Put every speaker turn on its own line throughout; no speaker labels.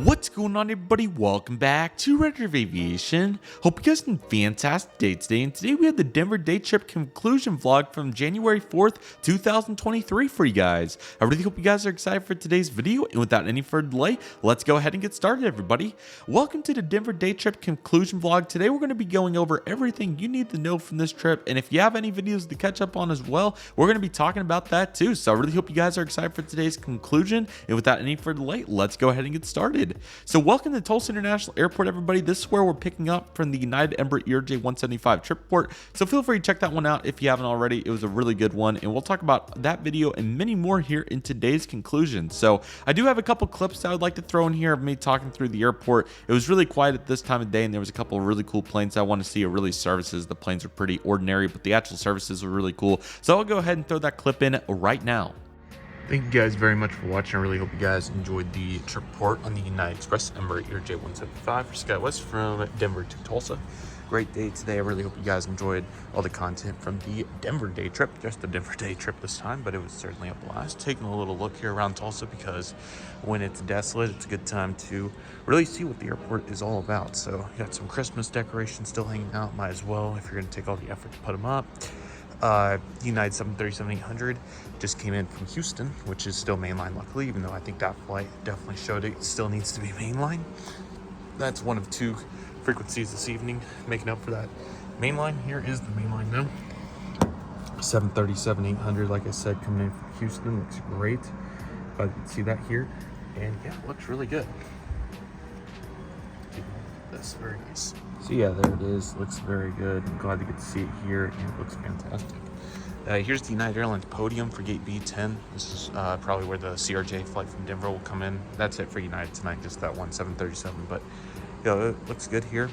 What's going on, everybody? Welcome back to Redriveraviation. Hope you guys had a fantastic day today. And today we have the Denver day trip conclusion vlog from January 4th, 2023 for you guys. I really hope you guys are excited for today's video. And without any further delay, let's go ahead and get started, everybody. Welcome to the Denver day trip conclusion vlog. Today we're going to be going over everything you need to know from this trip. And if you have any videos to catch up on as well, we're going to be talking about that too. So I really hope you guys are excited for today's conclusion. And without any further delay, let's go ahead and get started. So welcome to Tulsa International Airport, everybody. This is where we're picking up from the United Emirates ERJ-175 trip report. So feel free to check that one out if you haven't already. It was a really good one, and we'll talk about that video and many more here in today's conclusion. So I do have a couple clips that I would like to throw in here of me talking through the airport. It was really quiet at this time of day, and there was a couple of really cool planes I want to see. Or really services. The planes are pretty ordinary, but the actual services were really cool. So I'll go ahead and throw that clip in right now.
Thank you guys very much for watching. I really hope you guys enjoyed the trip report on the United Express Emirates ERJ-175 for SkyWest from Denver to Tulsa. Great day today. I really hope you guys enjoyed all the content from the Denver day trip. Just the Denver day trip this time, but it was certainly a blast. Taking a little look here around Tulsa because when it's desolate, it's a good time to really see what the airport is all about. So you got some Christmas decorations still hanging out. Might as well if you're going to take all the effort to put them up. United 737-800 just came in from Houston, which is still mainline, luckily, even though I think that flight definitely showed it still needs to be mainline. That's one of two frequencies this evening, making up for that mainline. Here is the mainline now. 737-800, like I said, coming in from Houston, looks great. If I can see that here, and yeah, it looks really good. That's very nice. So yeah, there it is. Looks very good. I'm glad to get to see it here, and it looks fantastic. Here's the United Airlines podium for gate B10. This is probably where the CRJ flight from Denver will come in. That's it for United tonight, just that one 737. But yeah, it looks good here.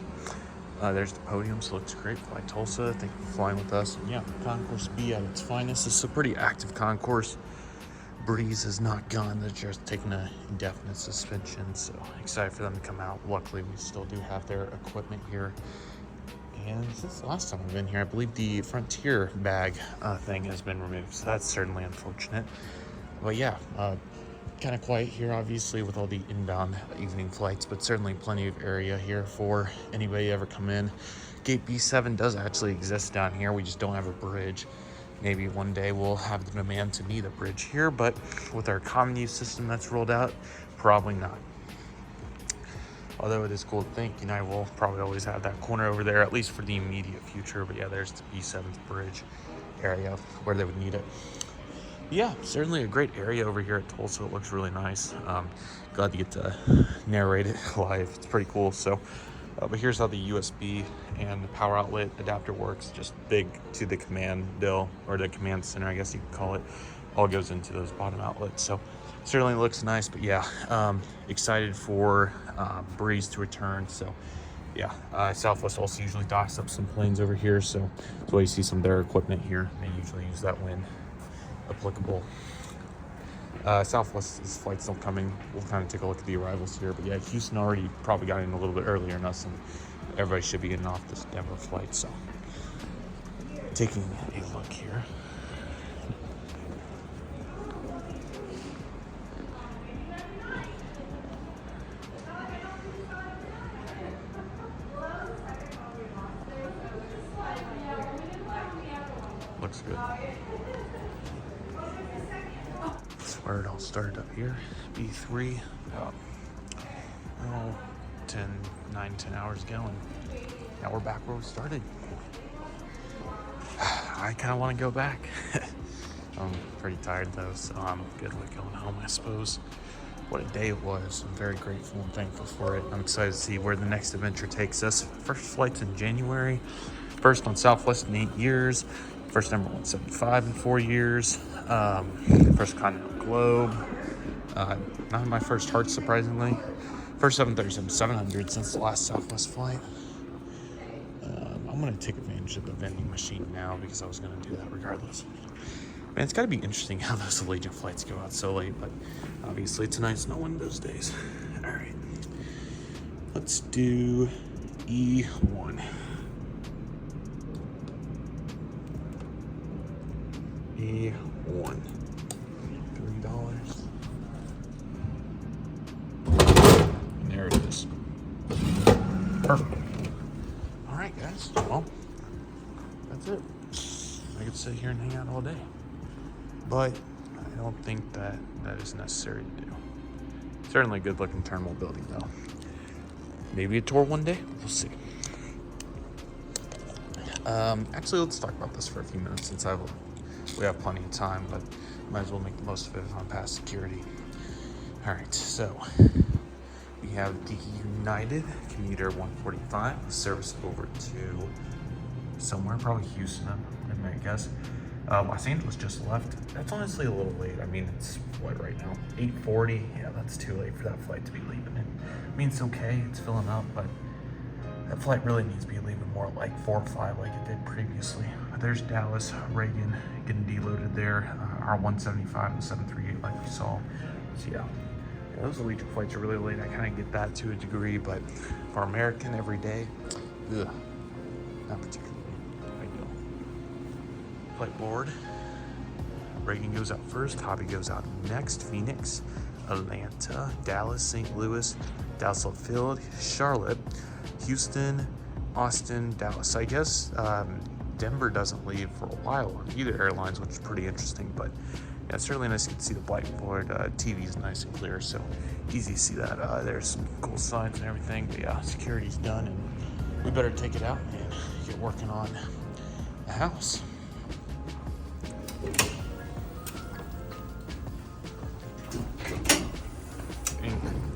There's the podium, so it looks great. Fly Tulsa, thank you for flying with us. And yeah, Concourse B at its finest. This is a pretty active concourse. Breeze is not gone. They're just taking an indefinite suspension, so excited for them to come out. Luckily, we still do have their equipment here. And since the last time I've been here, I believe the Frontier bag thing has been removed, so that's certainly unfortunate. But yeah, kind of quiet here, obviously, with all the inbound evening flights, but certainly plenty of area here for anybody to ever come in. Gate B7 does actually exist down here. We just don't have a bridge. Maybe one day we'll have the demand to need a bridge here, but with our common use system that's rolled out, probably not. Although it is cool to think, United will probably always have that corner over there, at least for the immediate future. But yeah, there's the B7's bridge area where they would need it. Yeah, certainly a great area over here at Tulsa. It looks really nice. Glad to get to narrate it live. It's pretty cool. So, but here's how the USB and the power outlet adapter works. Just big to the command bill, or the command center, I guess you could call it. All goes into those bottom outlets. So certainly looks nice, but yeah, excited for Breeze to return. So yeah, Southwest also usually docks up some planes over here. So that's why you see some of their equipment here. They usually use that when applicable. Southwest's flight's still coming. We'll kind of take a look at the arrivals here. But yeah, Houston already probably got in a little bit earlier than us, and everybody should be getting off this Denver flight. So taking a look here. Looks good. That's where it all started up here. B3, about 10 hours ago, and now we're back where we started. I kind of want to go back. I'm pretty tired though, so I'm good with going home, I suppose. What a day it was. I'm very grateful and thankful for it. I'm excited to see where the next adventure takes us. First flight's in January. First on Southwest in 8 years. First number 175 in 4 years. First continental globe. Not my first heart, surprisingly. First 737-700 since the last Southwest flight. I'm going to take advantage of the vending machine now because I was going to do that regardless. Man, it's got to be interesting how those Allegiant flights go out so late, but obviously tonight's not one of those days. All right. Let's do E1. E1. $3. this. Perfect. All right, guys. Well, that's it. I could sit here and hang out all day, but I don't think that is necessary to do. Certainly a good-looking terminal building, though. Maybe a tour one day. We'll see. Actually, let's talk about this for a few minutes since we have plenty of time, but might as well make the most of it if I'm past security. All right, so we have the United Commuter 145 service over to somewhere, probably Houston, I guess. Los Angeles just left. That's honestly a little late. I mean, it's what right now? 8:40. Yeah, that's too late for that flight to be leaving. I mean, it's okay. It's filling up, but that flight really needs to be leaving more like 4 or 5 like it did previously. There's Dallas, Reagan getting deloaded there. Our 175 and 738 like we saw. So yeah, those Allegiant flights are really late. I kind of get that to a degree, but for American every day, ugh, not particularly ideal. Flight board. Reagan goes out first. Hobby goes out next. Phoenix, Atlanta, Dallas, St. Louis, Dallas Field, Charlotte, Houston, Austin, Dallas. I guess Denver doesn't leave for a while on either airlines, which is pretty interesting. But yeah, it's certainly nice to get to see the blackboard. TV is nice and clear, so easy to see that. There's some cool signs and everything. But yeah, security's done, and we better take it out and get working on the house.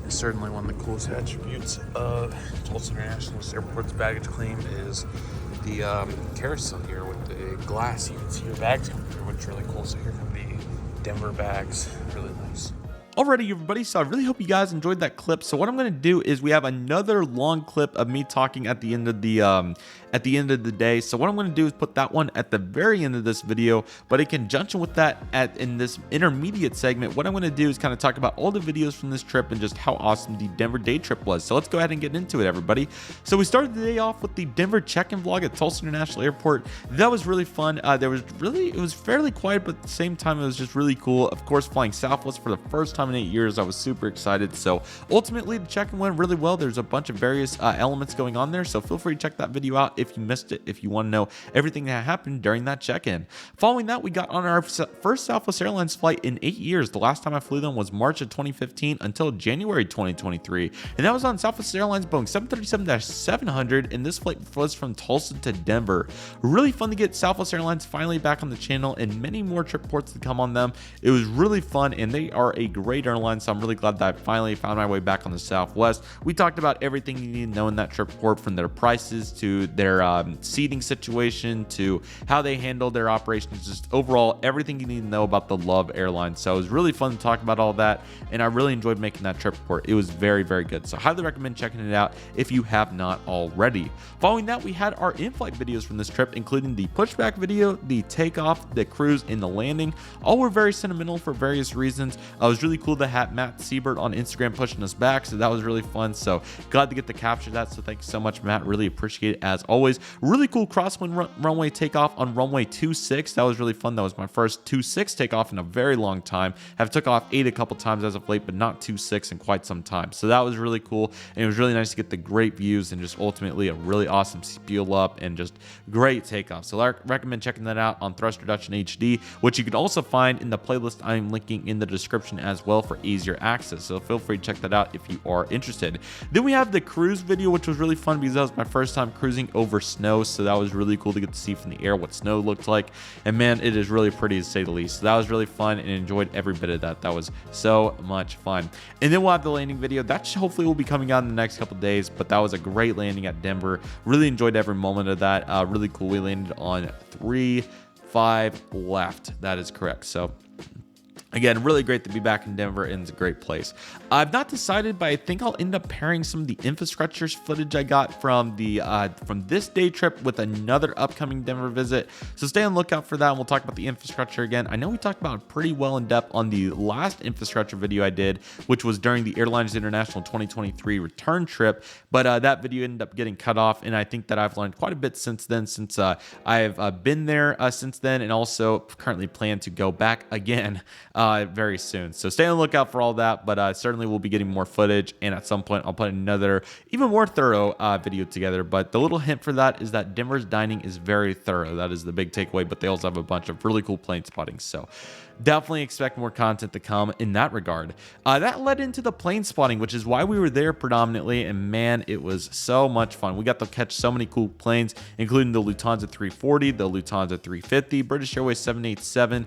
Certainly one of the coolest attributes of Tulsa International Airport's baggage claim is the carousel here with the glass. You can see your bags come through, which is really cool. So here come the Denver bags. Really nice.
Alrighty, everybody, so I really hope you guys enjoyed that clip. So what I'm going to do is we have another long clip of me talking at the end of the day. So what I'm going to do is put that one at the very end of this video, but in conjunction with that, in this intermediate segment, what I'm going to do is kind of talk about all the videos from this trip and just how awesome the Denver day trip was. So let's go ahead and get into it, everybody. So we started the day off with the Denver check-in vlog at Tulsa International Airport. That was really fun. It was fairly quiet, but at the same time, it was just really cool. Of course, flying Southwest for the first time in 8 years, I was super excited. So ultimately, the check-in went really well. There's a bunch of various elements going on there, so feel free to check that video out if you missed it, if you want to know everything that happened during that check-in. Following that, we got on our first Southwest Airlines flight in 8 years. The last time I flew them was March of 2015 until January 2023, and that was on Southwest Airlines Boeing 737-700, and this flight was from Tulsa to Denver. Really fun to get Southwest Airlines finally back on the channel and many more trip ports to come on them. It was really fun, and they are a great airline, so I'm really glad that I finally found my way back on the Southwest. We talked about everything you need to know in that trip report, from their prices to their seating situation to how they handle their operations, just overall everything you need to know about the Love airline. So it was really fun to talk about all that, and I really enjoyed making that trip report. It was very, very good, so highly recommend checking it out if you have not already. Following that, we had our in-flight videos from this trip, including the pushback video, the takeoff, the cruise, and the landing. All were very sentimental for various reasons. It was really cool to have Matt Siebert on Instagram pushing us back, so that was really fun. So glad to get to capture that, so thank you so much, Matt. Really appreciate it as always. Really cool crosswind runway takeoff on runway 26. That was really fun. That was my first 26 takeoff in a very long time. Have took off 8 a couple times as of late, but not 26 in quite some time. So that was really cool, and it was really nice to get the great views and just ultimately a really awesome speed up and just great takeoff. So I recommend checking that out on Thrust Reduction HD, which you can also find in the playlist I'm linking in the description as well for easier access. So feel free to check that out if you are interested. Then we have the cruise video, which was really fun because that was my first time cruising over snow. So that was really cool to get to see from the air what snow looked like. And man, it is really pretty to say the least. So that was really fun and enjoyed every bit of that. That was so much fun. And then we'll have the landing video. That hopefully will be coming out in the next couple days, but that was a great landing at Denver. Really enjoyed every moment of that. Really cool. We landed on 3-5 left. That is correct. So again, really great to be back in Denver, and it's a great place. I've not decided, but I think I'll end up pairing some of the infrastructure footage I got from the from this day trip with another upcoming Denver visit. So stay on the lookout for that, and we'll talk about the infrastructure again. I know we talked about it pretty well in depth on the last infrastructure video I did, which was during the Airlines International 2023 return trip, but that video ended up getting cut off, and I think that I've learned quite a bit since then, since I've been there since then, and also currently plan to go back again very soon. So stay on the lookout for all that, but certainly we'll be getting more footage, and at some point I'll put another even more thorough video together. But the little hint for that is that Denver's dining is very thorough. That is the big takeaway, but they also have a bunch of really cool plane spotting. So definitely expect more content to come in that regard. That led into the plane spotting, which is why we were there predominantly, and man, it was so much fun. We got to catch so many cool planes, including the Lufthansa 340, the Lufthansa 350, British Airways 787,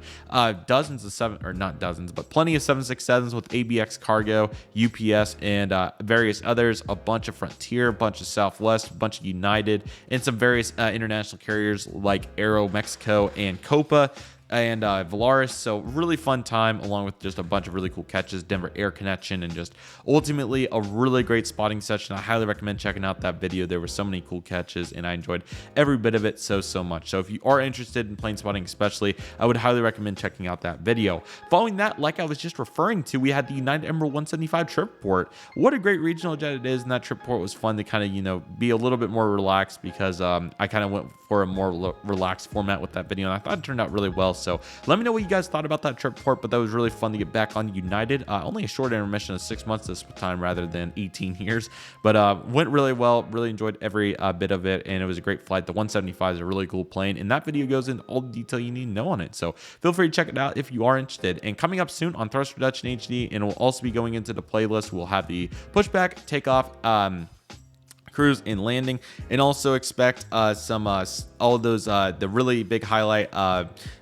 dozens of not dozens, but plenty of 767s with ABX Cargo, UPS, and various others, a bunch of Frontier, a bunch of Southwest, a bunch of United, and some various international carriers like Aero Mexico and Copa and Valaris. So really fun time, along with just a bunch of really cool catches, Denver Air Connection, and just ultimately a really great spotting session. I highly recommend checking out that video. There were so many cool catches, and I enjoyed every bit of it so much. So if you are interested in plane spotting especially, I would highly recommend checking out that video. Following that, like I was just referring to, we had the United Emerald 175 trip port. What a great regional jet it is, and that trip port was fun to kind of, be a little bit more relaxed, because I kind of went for a more relaxed format with that video, and I thought it turned out really well. So let me know what you guys thought about that trip port, but that was really fun to get back on United. Only a short intermission of 6 months this time rather than 18 years, but went really well. Really enjoyed every bit of it, and it was a great flight. The 175 is a really cool plane, and that video goes into all the detail you need to know on it. So feel free to check it out if you are interested. And coming up soon on Thrust Reduction HD, and we'll also be going into the playlist, we'll have the pushback, takeoff, cruise, and landing, and also expect some all of those the really big highlight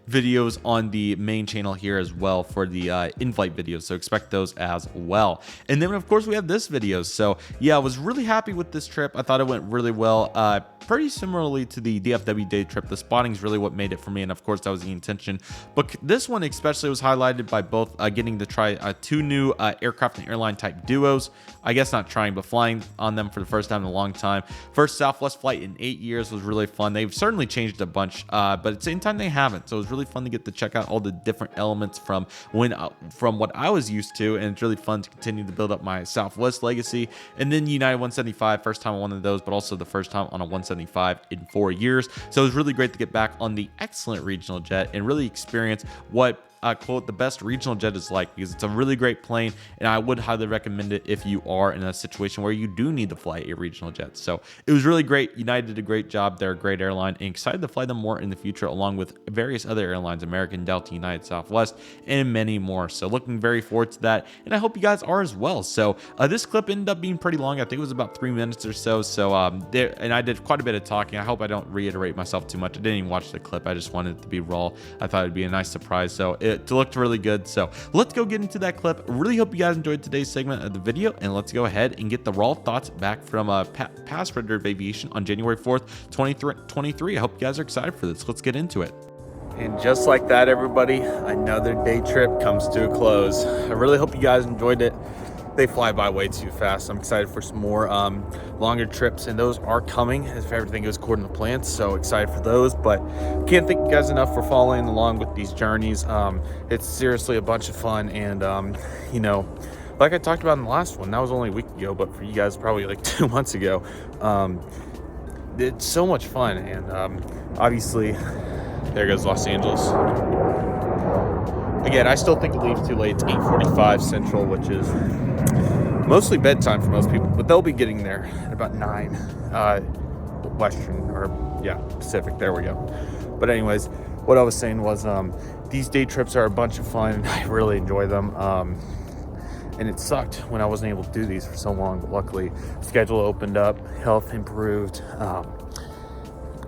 videos on the main channel here as well for the in-flight videos, so expect those as well. And then of course we have this video. So yeah, I was really happy with this trip. I thought it went really well, pretty similarly to the DFW day trip. The spotting is really what made it for me, and of course that was the intention, but this one especially was highlighted by both getting to try 2 new aircraft and airline type duos. I guess not trying, but flying on them for the first time in a long time. First Southwest flight in 8 years was really fun. They've certainly changed a bunch, but at the same time they haven't. So it was really fun to get to check out all the different elements from what I was used to, and it's really fun to continue to build up my Southwest legacy. And then United 175, first time on one of those, but also the first time on a 175 in 4 years. So it was really great to get back on the excellent regional jet and really experience what quote the best regional jet is like, because it's a really great plane, and I would highly recommend it if you are in a situation where you do need to fly a regional jet. So it was really great. United did a great job. They're a great airline, and excited to fly them more in the future, along with various other airlines, American, Delta, United, Southwest, and many more. So looking very forward to that, and I hope you guys are as well. So this clip ended up being pretty long. I think it was about 3 minutes or so. So and I did quite a bit of talking. I hope I don't reiterate myself too much. I didn't even watch the clip. I just wanted it to be raw. I thought it'd be a nice surprise. So it looked really good. So let's go get into that clip. Really hope you guys enjoyed today's segment of the video, and let's go ahead and get the raw thoughts back from past Redriveraviation on January 4th, 2023. I hope you guys are excited for this. Let's get into it. And just like that, everybody, another day trip comes to a close. I really hope you guys enjoyed it. They fly by way too fast. I'm excited for some more longer trips, and those are coming if everything goes according to plan. So excited for those, but can't thank you guys enough for following along with these journeys. It's seriously a bunch of fun, and like I talked about in the last one, that was only a week ago, but for you guys probably like 2 months ago. It's so much fun, and obviously there goes Los Angeles. Again, I still think it leaves too late. It's 8:45 Central, which is mostly bedtime for most people, but they'll be getting there at about 9 Western, or Pacific. There we go. But anyways, what I was saying was these day trips are a bunch of fun. I really enjoy them. And it sucked when I wasn't able to do these for so long, but luckily schedule opened up, health improved,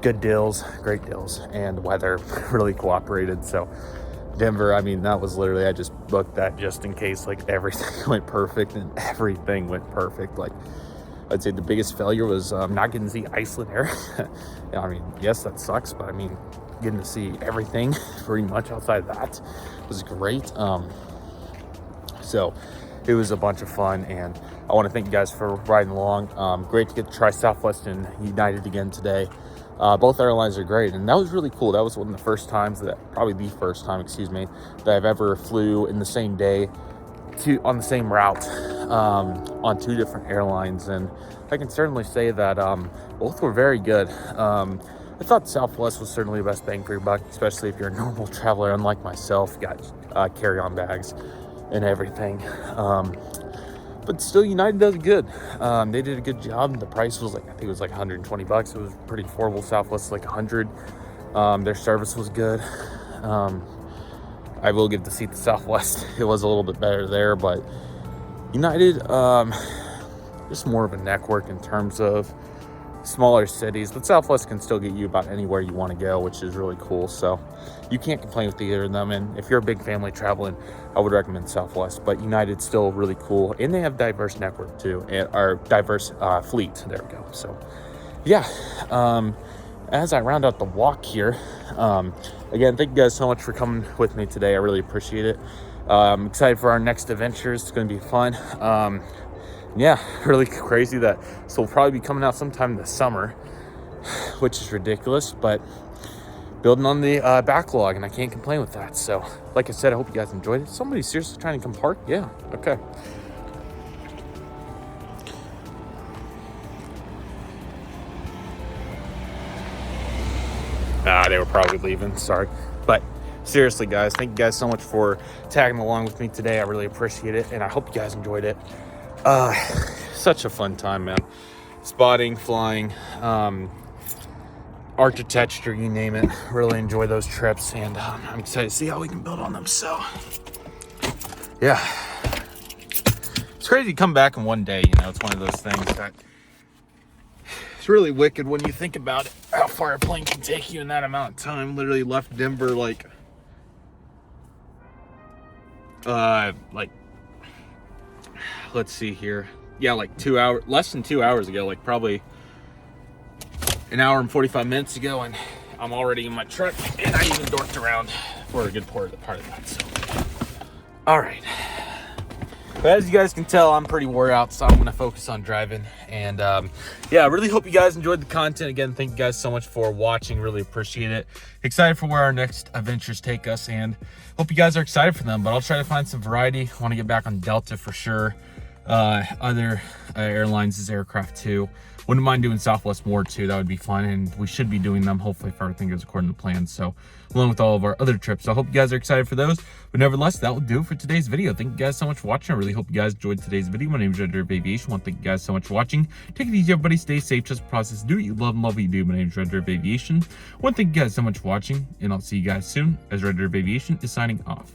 good deals, great deals, and weather really cooperated. So Denver, I mean, that was literally, I just booked that just in case, like, everything went perfect, and everything went perfect. Like, I'd say the biggest failure was not getting to see Iceland area. I mean, yes, that sucks, but I mean, getting to see everything pretty much outside of that was great. So it was a bunch of fun, and I want to thank you guys for riding along. Great to get to try Southwest and United again today. Both airlines are great, and that was really cool. That was one of the first times probably the first time, that I've ever flew in the same day on the same route on 2 different airlines, and I can certainly say that both were very good.
I thought Southwest was certainly the best bang for your buck, especially if you're a normal traveler, unlike myself, got carry-on bags and everything. But still, United does good. They did a good job. The price was like, I think it was like 120 bucks. It was pretty affordable. Southwest like 100. Their service was good. I will give the seat to Southwest. It was a little bit better there, but United, just more of a network in terms of smaller cities, but Southwest can still get you about anywhere you want to go, which is really cool. So you can't complain with either of them. And if you're a big family traveling, I would recommend Southwest, but United's still really cool. And they have diverse network too, or diverse fleet. There we go. So yeah, as I round out the walk here, again, thank you guys so much for coming with me today. I really appreciate it. I'm excited for our next adventures. It's going to be fun. Yeah, really crazy that this will probably be coming out sometime this summer, which is ridiculous, but building on the backlog, and I can't complain with that. So like I said, I hope you guys enjoyed it. Somebody seriously trying to come park? Yeah, okay. They were probably leaving, sorry. But seriously, guys, thank you guys so much for tagging along with me today. I really appreciate it, and I hope you guys enjoyed it. Such a fun time, man. Spotting, flying, architecture, you name it. Really enjoy those trips, and I'm excited to see how we can build on them. So yeah, it's crazy to come back in one day. You know, it's one of those things that it's really wicked when you think about it, how far a plane can take you in that amount of time. Literally left Denver like let's see here. Yeah, like 2 hours, less than 2 hours ago, like probably an hour and 45 minutes ago, and I'm already in my truck, and I even dorked around for a good part of that. So, all right. But as you guys can tell, I'm pretty wore out, so I'm going to focus on driving. And yeah, I really hope you guys enjoyed the content. Again, thank you guys so much for watching. Really appreciate it. Excited for where our next adventures take us, and hope you guys are excited for them. But I'll try to find some variety. I want to get back on Delta for sure. Other airlines' aircraft too. Wouldn't mind doing Southwest more too. That would be fun, and we should be doing them hopefully if everything goes according to plan. So along with all of our other trips, so I hope you guys are excited for those. But nevertheless, that will do it for today's video. Thank you guys so much for watching. I really hope you guys enjoyed today's video. My name is Redriveraviation. I want to thank you guys so much for watching. Take it easy, everybody. Stay safe. Just process. Do what you love and love what you do. My name is Redriveraviation. I want to thank you guys so much for watching, and I'll see you guys soon as Redriveraviation is signing off.